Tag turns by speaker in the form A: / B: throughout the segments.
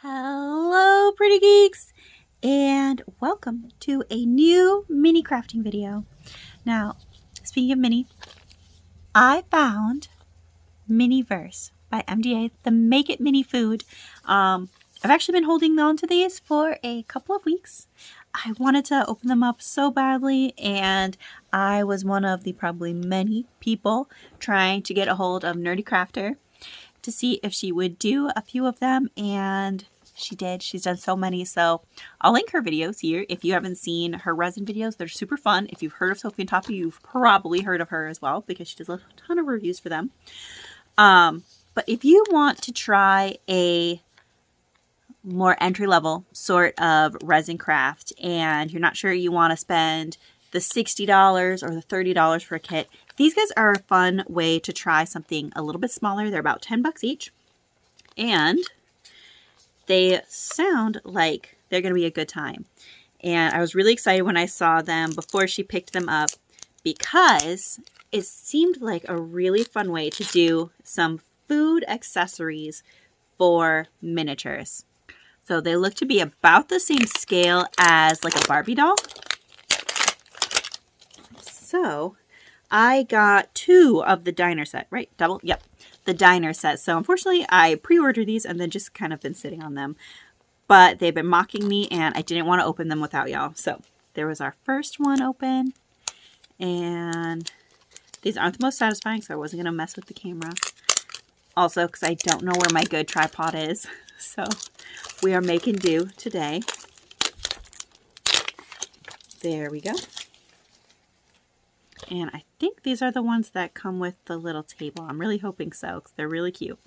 A: Hello, pretty geeks, and welcome to a new mini crafting video. Now, speaking of mini, I found Miniverse by MDA, the Make It Mini food. I've actually been holding on to these for a couple of weeks. I wanted to open them up so badly, and I was one of the probably many people trying to get a hold of Nerdy Crafter to see if she would do a few of them, and she did. She's done so many, so I'll link her videos here. If you haven't seen her resin videos, they're super fun. If you've heard of Sophie and Toppy, you've probably heard of her as well because she does a ton of reviews for them. But if you want to try a more entry-level sort of resin craft and you're not sure you want to spend the $60 or the $30 for a kit, these guys are a fun way to try something a little bit smaller. They're about 10 bucks each, and they sound like they're going to be a good time. And I was really excited when I saw them before she picked them up because it seemed like a really fun way to do some food accessories for miniatures. So they look to be about the same scale as like a Barbie doll. So I got 2 of the diner set, right? Double? Yep. The diner set. So unfortunately I pre-ordered these and then just kind of been sitting on them. But they've been mocking me and I didn't want to open them without y'all. So there was our first one open. And these aren't the most satisfying, so I wasn't going to mess with the camera. Also, because I don't know where my good tripod is. So we are making do today. There we go. And I think these are the ones that come with the little table. I'm really hoping so because they're really cute.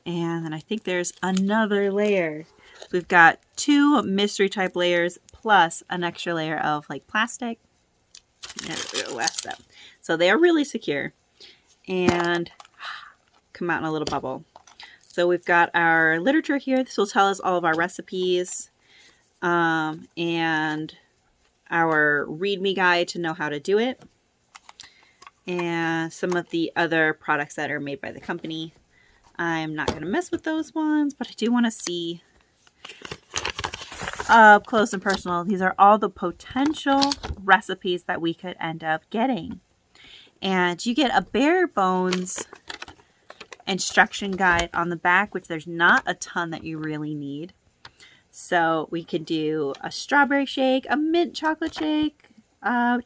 A: And then I think there's another layer. We've got 2 mystery type layers plus an extra layer of like plastic. So they are really secure and come out in a little bubble. So we've got our literature here. This will tell us all of our recipes and our README guide to know how to do it. And some of the other products that are made by the company. I'm not going to mess with those ones, but I do want to see up close and personal. These are all the potential recipes that we could end up getting. And you get a bare bones instruction guide on the back, which there's not a ton that you really need. So we could do a strawberry shake, a mint chocolate shake, a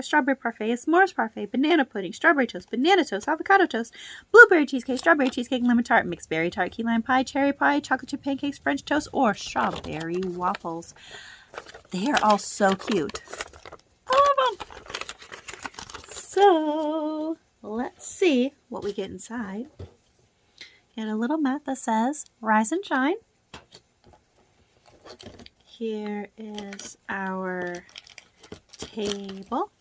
A: strawberry parfait, a s'mores parfait, banana pudding, strawberry toast, banana toast, avocado toast, blueberry cheesecake, strawberry cheesecake, lemon tart, mixed berry tart, key lime pie, cherry pie, chocolate chip pancakes, French toast, or strawberry waffles. They are all so cute. I love them. So let's see what we get inside. Get a little mat that says Rise and Shine. Here is our table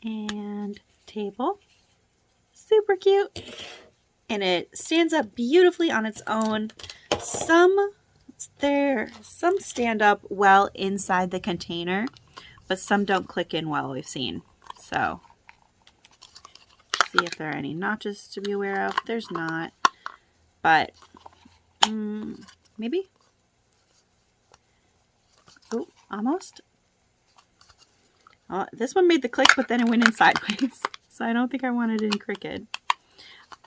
A: and table. Super cute. And it stands up beautifully on its own. Some stand up well inside the container, but some don't click in well, we've seen. So see if there are any notches to be aware of. There's not, but maybe. Oh, almost. This one made the click, but then it went in sideways. So I don't think I wanted any crooked.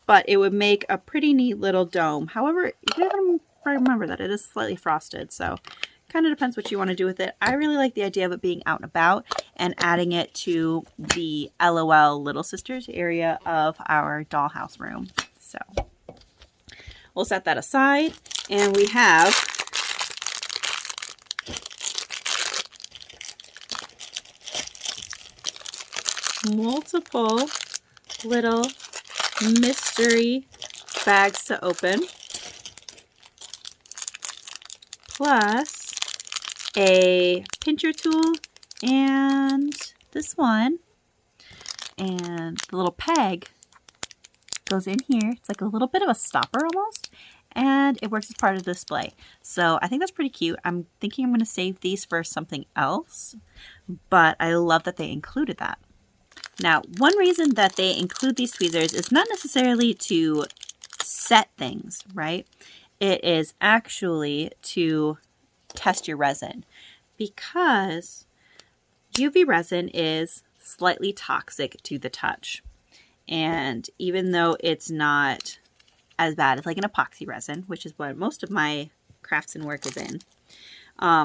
A: But it would make a pretty neat little dome. However, you gotta remember that it is slightly frosted. So kind of depends what you want to do with it. I really like the idea of it being out and about and adding it to the LOL Little Sisters area of our dollhouse room. So we'll set that aside. And we have multiple little mystery bags to open, plus a pincher tool and this one, and the little peg goes in here. It's like a little bit of a stopper almost, and it works as part of the display. So I think that's pretty cute. I'm thinking I'm going to save these for something else, but I love that they included that. Now, one reason that they include these tweezers is not necessarily to set things, right? It is actually to test your resin, because UV resin is slightly toxic to the touch. And even though it's not as bad as like an epoxy resin, which is what most of my crafts and work is in,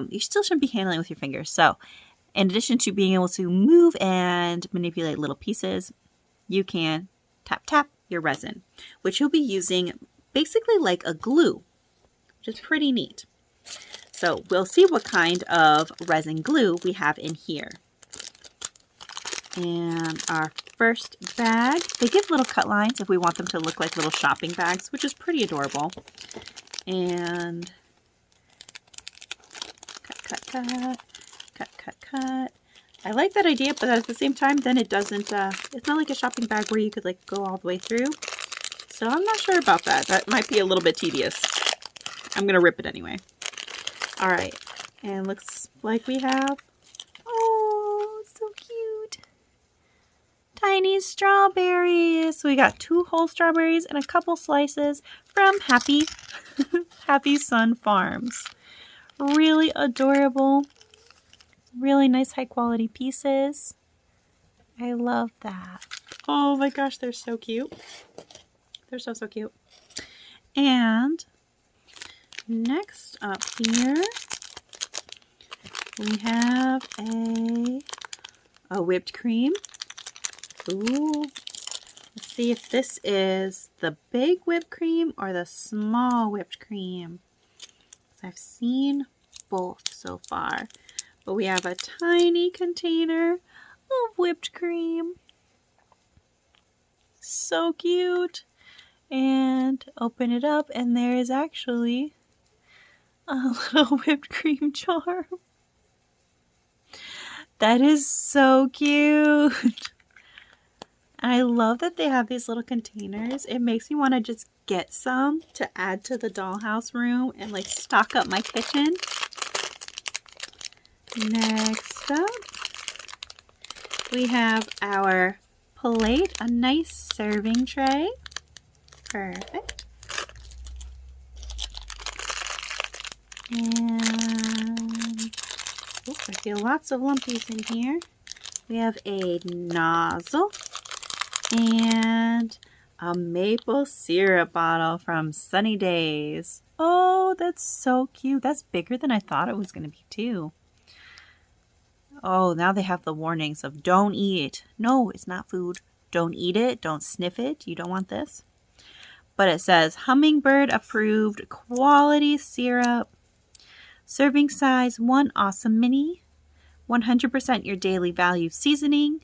A: you still shouldn't be handling it with your fingers. So in addition to being able to move and manipulate little pieces, you can tap tap your resin, which you'll be using basically like a glue, which is pretty neat. So we'll see what kind of resin glue we have in here. And our first bag, they give little cut lines if we want them to look like little shopping bags, which is pretty adorable. And cut. I like that idea, but at the same time, then it doesn't, it's not like a shopping bag where you could like go all the way through. So I'm not sure about that. That might be a little bit tedious. I'm going to rip it anyway. All right. And looks like we have, oh, so cute, tiny strawberries. So we got 2 whole strawberries and a couple slices from Happy Sun Farms. Really adorable. Really nice high quality pieces. I love that. Oh my gosh, they're so cute. They're so cute. And next up here, we have a whipped cream. Ooh. Let's see if this is the big whipped cream or the small whipped cream. I've seen both so far. But we have a tiny container of whipped cream. So cute. And open it up and there is actually a little whipped cream jar. That is so cute. I love that they have these little containers. It makes me want to just get some to add to the dollhouse room and like stock up my kitchen. Next up, we have our plate, a nice serving tray. Perfect. And I feel lots of lumpies in here. We have a nozzle and a maple syrup bottle from Sunny Days. Oh, that's so cute. That's bigger than I thought it was going to be too. Oh, now they have the warnings of don't eat it. No, it's not food. Don't eat it. Don't sniff it. You don't want this. But it says hummingbird approved quality syrup. Serving size 1 awesome mini. 100% your daily value seasoning.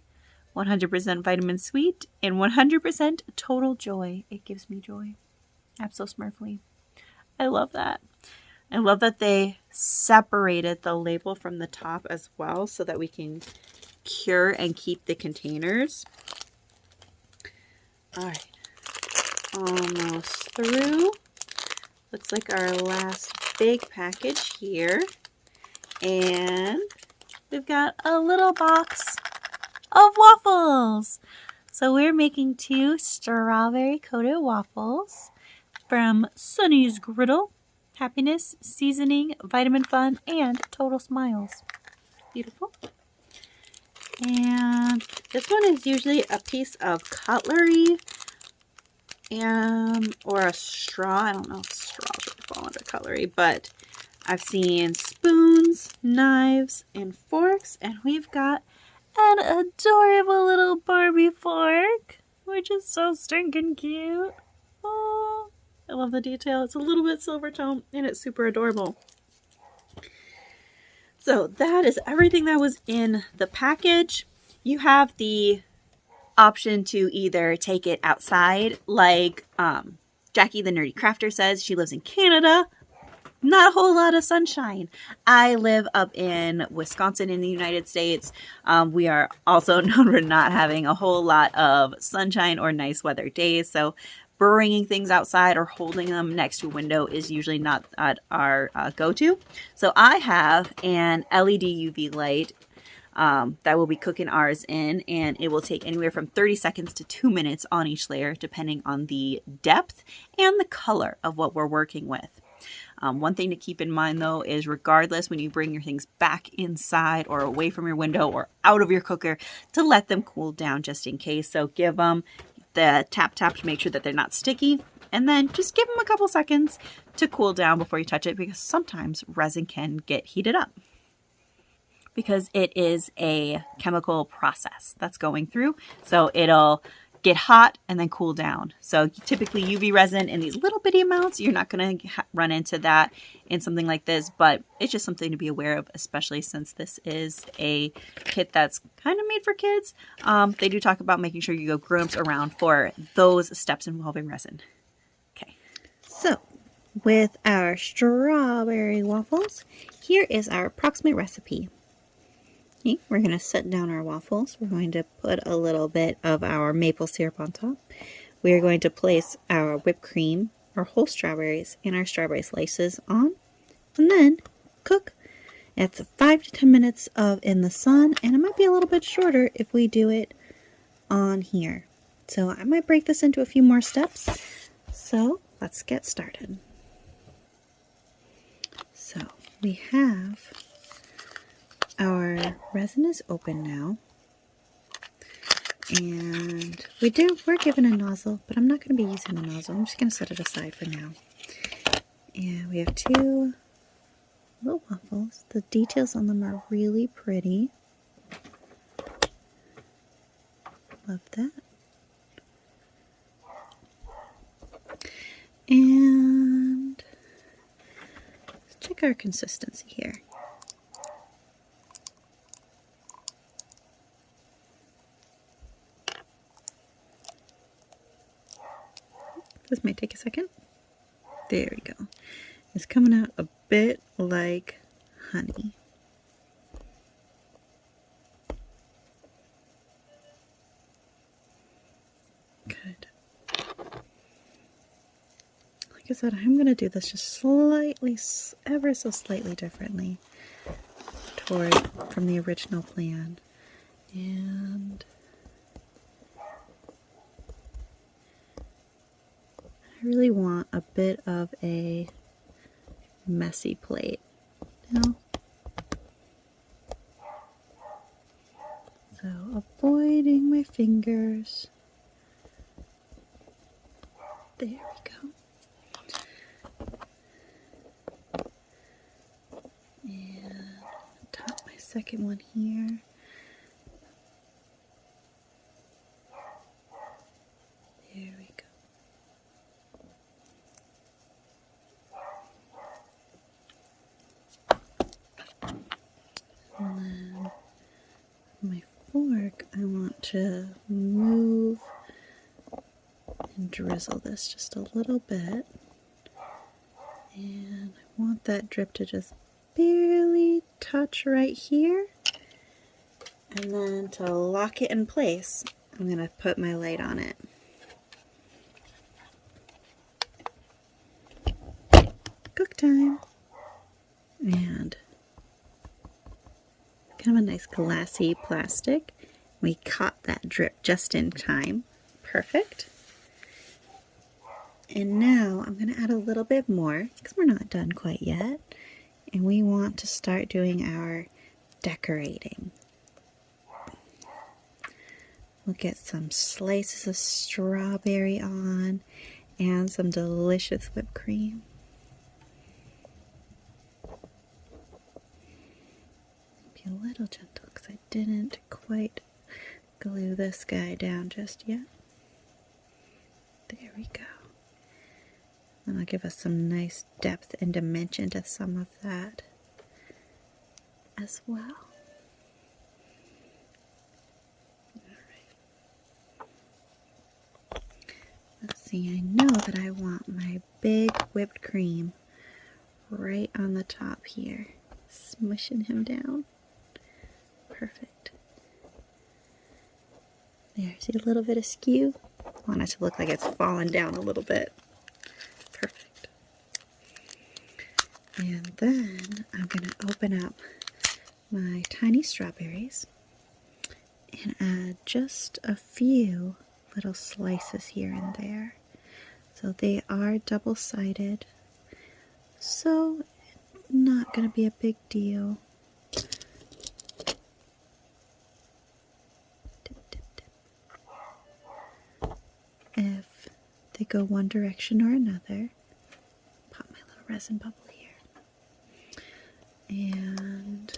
A: 100% vitamin sweet. And 100% total joy. It gives me joy. Abso-smurfly. I love that. I love that they separated the label from the top as well so that we can cure and keep the containers. All right, almost through. Looks like our last big package here. And we've got a little box of waffles. So we're making 2 strawberry coated waffles from Sunny's Griddle. Happiness, seasoning, vitamin fun, and total smiles. Beautiful. And this one is usually a piece of cutlery and or a straw. I don't know if straws would fall under cutlery, but I've seen spoons, knives, and forks, and we've got an adorable little Barbie fork, which is so stinking cute. Oh, I love the detail. It's a little bit silver tone and it's super adorable. So that is everything that was in the package. You have the option to either take it outside, like Jackie the Nerdy Crafter says. She lives in Canada. Not a whole lot of sunshine. I live up in Wisconsin in the United States. We are also known for not having a whole lot of sunshine or nice weather days. So bringing things outside or holding them next to a window is usually not our go-to. So I have an LED UV light that we'll be cooking ours in, and it will take anywhere from 30 seconds to 2 minutes on each layer, depending on the depth and the color of what we're working with. One thing to keep in mind though is regardless when you bring your things back inside or away from your window or out of your cooker, to let them cool down just in case. So give them the tap to make sure that they're not sticky, and then just give them a couple seconds to cool down before you touch it, because sometimes resin can get heated up because it is a chemical process that's going through. So it'll get hot and then cool down. So typically UV resin in these little bitty amounts, you're not going to run into that in something like this, but it's just something to be aware of, especially since this is a kit that's kind of made for kids. They do talk about making sure you go grooms around for those steps involving resin. Okay. So with our strawberry waffles, here is our approximate recipe. Okay, we're going to set down our waffles. We're going to put a little bit of our maple syrup on top. We are going to place our whipped cream, our whole strawberries, and our strawberry slices on, and then cook. It's 5 to 10 minutes in the sun, and it might be a little bit shorter if we do it on here. So I might break this into a few more steps. So let's get started. So we have our resin is open now, and we're given a nozzle, but I'm not going to be using the nozzle. I'm just going to set it aside for now. And we have 2 little waffles. The details on them are really pretty. Love that. And let's check our consistency here. This might take a second. There we go. It's coming out a bit like honey. Good. Like I said, I'm going to do this just slightly, ever so slightly differently from the original plan. And I really want a bit of a messy plate, you know? So avoiding my fingers. There we go. And top my second one here. There we go. And then my fork, I want to move and drizzle this just a little bit. And I want that drip to just barely touch right here. And then to lock it in place, I'm going to put my light on it. Cook time. And kind of a nice glassy plastic. We caught that drip just in time. Perfect. And now I'm going to add a little bit more because we're not done quite yet. And we want to start doing our decorating. We'll get some slices of strawberry on and some delicious whipped cream. Be a little gentle because I didn't quite glue this guy down just yet. There we go. And I'll give us some nice depth and dimension to some of that as well. Let's see, I know that I want my big whipped cream right on the top here, smushing him down. Perfect. There, see a little bit of skew? I want it to look like it's fallen down a little bit. Perfect. And then I'm going to open up my tiny strawberries and add just a few little slices here and there. So they are double-sided, so not going to be a big deal. Dip, dip, dip. If they go one direction or another, pop my little resin bubble here. And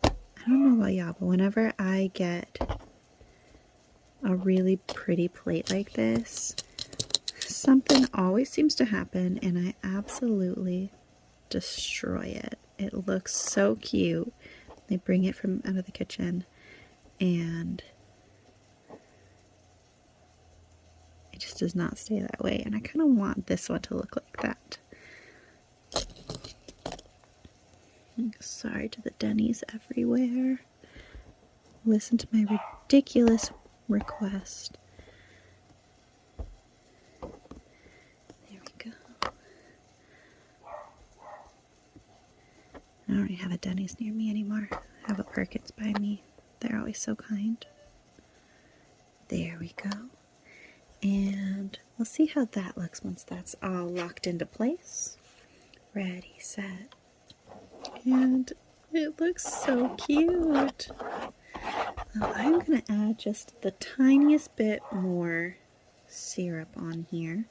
A: I don't know about y'all, but whenever I get a really pretty plate like this, something always seems to happen and I absolutely destroy it. It looks so cute. They bring it from out of the kitchen and it just does not stay that way, and I kind of want this one to look like that. Sorry to the Denny's everywhere. Listen to my ridiculous request. There we go. I don't really have a Denny's near me anymore. I have a Perkins by me. They're always so kind. There we go. And we'll see how that looks once that's all locked into place. Ready, set. And it looks so cute. I'm going to add just the tiniest bit more syrup on here.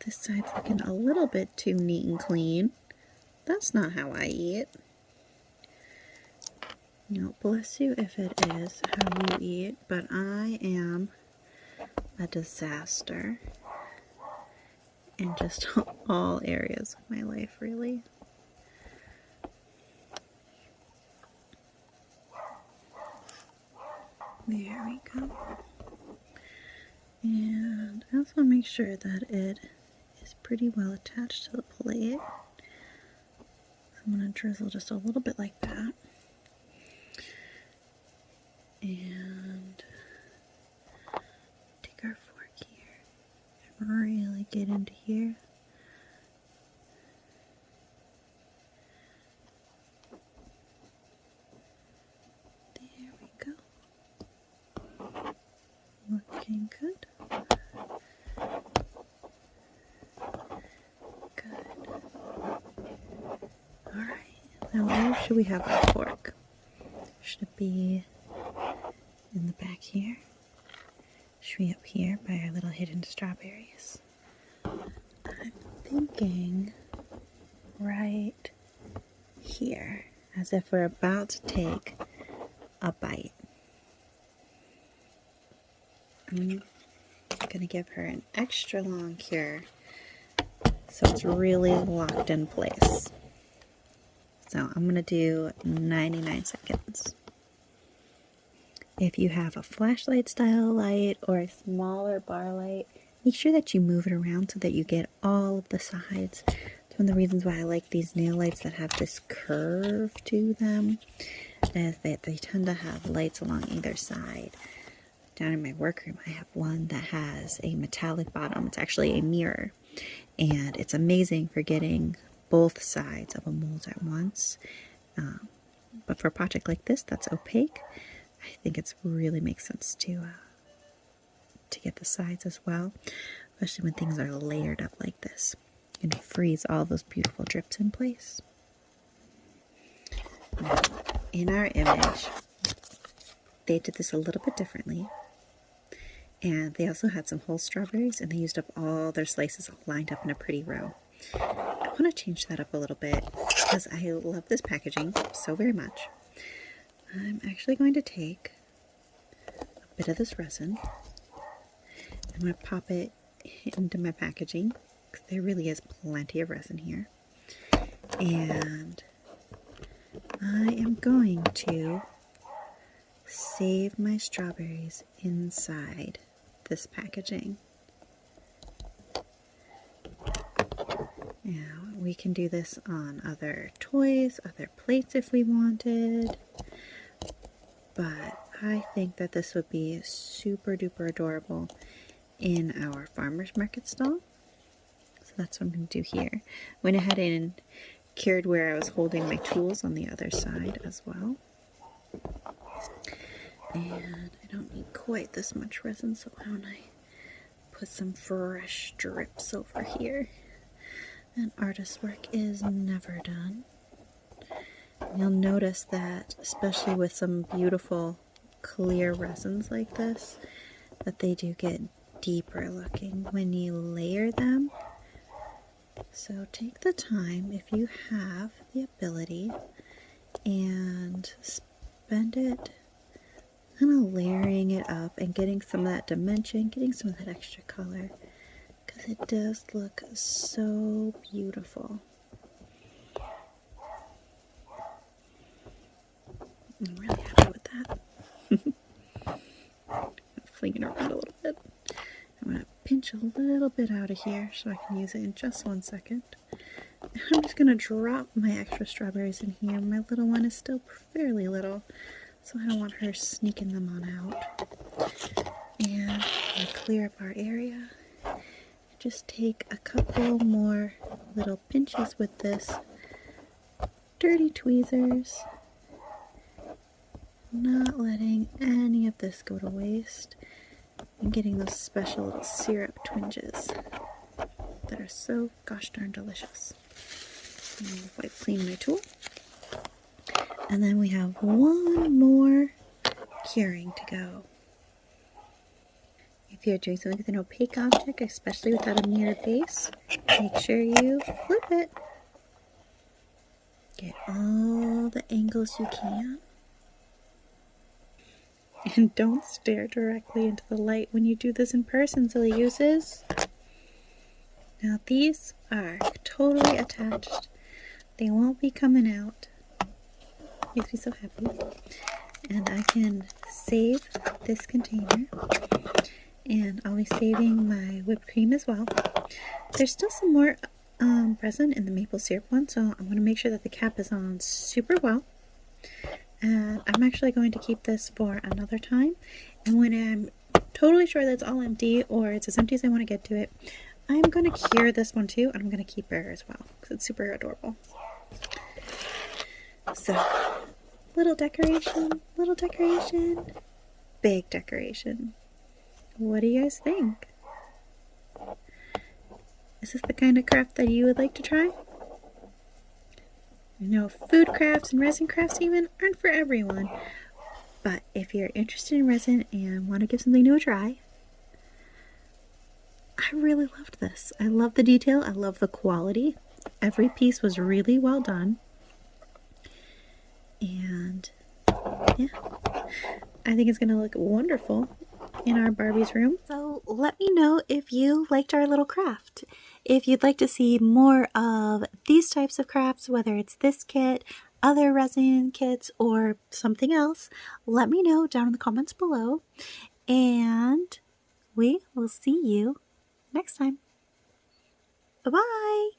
A: This side's looking a little bit too neat and clean. That's not how I eat. No, bless you if it is how you eat, but I am a disaster in just all areas of my life, really. There we go. And I also want to make sure that it is pretty well attached to the plate. So I'm going to drizzle just a little bit like that. And take our fork here and really get into here. There we go. Looking good. Good. Alright, now where should we have our fork? Should it be in the back here? Should we up here by our little hidden strawberries? I'm thinking right here, as if we're about to take a bite. I'm gonna give her an extra long cure so it's really locked in place. So I'm gonna do 99 seconds. If you have a flashlight style light or a smaller bar light, make sure that you move it around so that you get all of the sides. It's one of the reasons why I like these nail lights that have this curve to them, is that they tend to have lights along either side. Down in my workroom, I have one that has a metallic bottom. It's actually a mirror, and it's amazing for getting both sides of a mold at once. But for a project like this that's opaque, I think it's really makes sense to get the sides as well, especially when things are layered up like this. You can freeze all those beautiful drips in place. Now, in our image, they did this a little bit differently, and they also had some whole strawberries, and they used up all their slices lined up in a pretty row. I want to change that up a little bit because I love this packaging so very much. I'm actually going to take a bit of this resin. I'm going to pop it into my packaging because there really is plenty of resin here. And I am going to save my strawberries inside this packaging. Now, we can do this on other toys, other plates if we wanted. But I think that this would be super duper adorable in our farmer's market stall. So that's what I'm going to do here. Went ahead and cured where I was holding my tools on the other side as well. And I don't need quite this much resin, so why don't I put some fresh strips over here. And artist work is never done. You'll notice that, especially with some beautiful clear resins like this, that they do get deeper looking when you layer them. So take the time, if you have the ability, and spend it kind of layering it up and getting some of that dimension, getting some of that extra color, because it does look so beautiful. I'm really happy with that. Fling it around a little bit. I'm going to pinch a little bit out of here so I can use it in just 1 second. I'm just going to drop my extra strawberries in here. My little one is still fairly little, so I don't want her sneaking them on out. And I'm going to clear up our area. Just take a couple more little pinches with this dirty tweezers. Not letting any of this go to waste. And getting those special little syrup twinges that are so gosh darn delicious. Wipe clean my tool. And then we have one more curing to go. If you're doing something with an opaque object, especially without a mirror base, make sure you flip it. Get all the angles you can. And don't stare directly into the light when you do this in person, silly uses. Now these are totally attached. They won't be coming out. Makes me so happy. And I can save this container. And I'll be saving my whipped cream as well. There's still some more resin in the maple syrup one, so I'm going to make sure that the cap is on super well. And I'm actually going to keep this for another time. And when I'm totally sure that it's all empty, or it's as empty as I want to get to it, I'm going to cure this one too, and I'm going to keep her as well, because it's super adorable. So, little decoration, big decoration. What do you guys think? Is this the kind of craft that you would like to try? You know, food crafts and resin crafts even aren't for everyone. But if you're interested in resin and want to give something new a try, I really loved this. I love the detail. I love the quality. Every piece was really well done. And yeah, I think it's going to look wonderful in our Barbie's room. So let me know if you liked our little craft. If you'd like to see more of these types of crafts, whether it's this kit, other resin kits, or something else, let me know down in the comments below. And we will see you next time. Bye-bye!